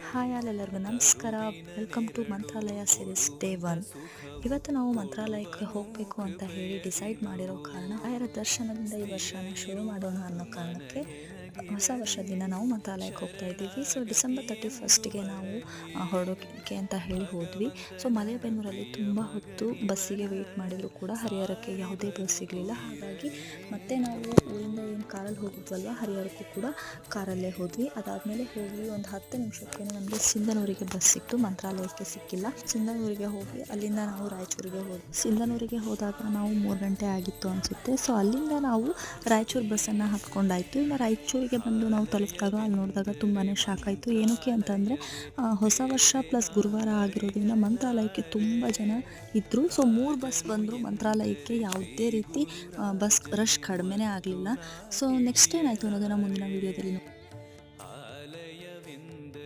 Hi ಎಲ್ಲರಿಗೂ ನಮಸ್ಕಾರ. Welcome to Mantralaya series day 1. ಇವತ್ತು ನಾವು ಮಂತ್ರಾಲಯಕ್ಕೆ ಹೋಗಬೇಕು ಅಂತ ಹೇಳಿ ಡಿಸೈಡ್ ಮಾಡಿರೋ ಕಾರಣ ರಾಯರ ದರ್ಶನದಿಂದ ಈ ವರ್ಷನ ಶುರು ಮಾಡೋಣ ಅನ್ನೋ ಕಾರಣಕ್ಕೆ ಹೊಸ ವರ್ಷದ ದಿನ ನಾವು ಮಂತ್ರಾಲಯಕ್ಕೆ ಹೋಗ್ತಾ ಇದ್ದೀವಿ. ಸೊ ಡಿಸೆಂಬರ್ 31ಗೆ ನಾವು ಹೊರಡೋಕೆ ಅಂತ ಹೇಳಿ ಹೋದ್ವಿ. ಸೊ ಮಲೆಬೆನ್ನೂರಲ್ಲಿ ತುಂಬ ಹೊತ್ತು ಬಸ್ಸಿಗೆ ವೆಯ್ಟ್ ಮಾಡಿದರೂ ಕೂಡ ಹರಿಹರಕ್ಕೆ ಯಾವುದೇ ಬಸ್ ಸಿಗಲಿಲ್ಲ. ಹಾಗಾಗಿ ಮತ್ತೆ ನಾವು ಊರಿಂದ ಏನು ಕಾರಲ್ಲಿ ಹೋಗಿದ್ವಲ್ವ, ಹರಿಹರಕ್ಕೂ ಕೂಡ ಕಾರಲ್ಲೇ ಹೋದ್ವಿ. ಅದಾದಮೇಲೆ ಹೋಗಿ ಒಂದು 10 ನಿಮಿಷಕ್ಕೆ ನಮಗೆ ಸಿಂಧನೂರಿಗೆ ಬಸ್ ಸಿಕ್ತು, ಮಂತ್ರಾಲಯಕ್ಕೆ ಸಿಕ್ಕಿಲ್ಲ. ಸಿಂಧನೂರಿಗೆ ಹೋಗಿ ಅಲ್ಲಿಂದ ನಾವು ರಾಯಚೂರಿಗೆ ಹೋದ್ವಿ. ಸಿಂಧನೂರಿಗೆ ಹೋದಾಗ ನಾವು 3 ಗಂಟೆ ಆಗಿತ್ತು ಅನಿಸುತ್ತೆ. ಸೊ ಅಲ್ಲಿಂದ ನಾವು ರಾಯಚೂರು ಬಸ್ಸನ್ನು ಹತ್ಕೊಂಡಾಯಿತು. ಇನ್ನು ರಾಯಚೂರಿಗೆ ಬಂದು ನಾವು ತಲುಪಿದಾಗ ಅಲ್ಲಿ ನೋಡಿದಾಗ ತುಂಬಾ ಶಾಕ್ ಆಯಿತು. ಏನಕ್ಕೆ ಅಂತಂದರೆ ಹೊಸ ವರ್ಷ ಪ್ಲಸ್ ಗುರುವಾರ ಆಗಿರೋದ್ರಿಂದ ಮಂತ್ರಾಲಯಕ್ಕೆ ತುಂಬ ಜನ ಇದ್ದರು. ಸೊ 3 ಬಸ್ ಬಂದರು ಮಂತ್ರಾಲಯಕ್ಕೆ, ಯಾವುದೇ ರೀತಿ ಬಸ್ ರಶ್ ಕಡಿಮೆನೇ ಆಗಲಿಲ್ಲ. ಸೊ ನೆಕ್ಸ್ಟ್ ಏನಾಯಿತು ಅನ್ನೋದನ್ನು ಮುಂದಿನ ವೀಡಿಯೋದಲ್ಲಿ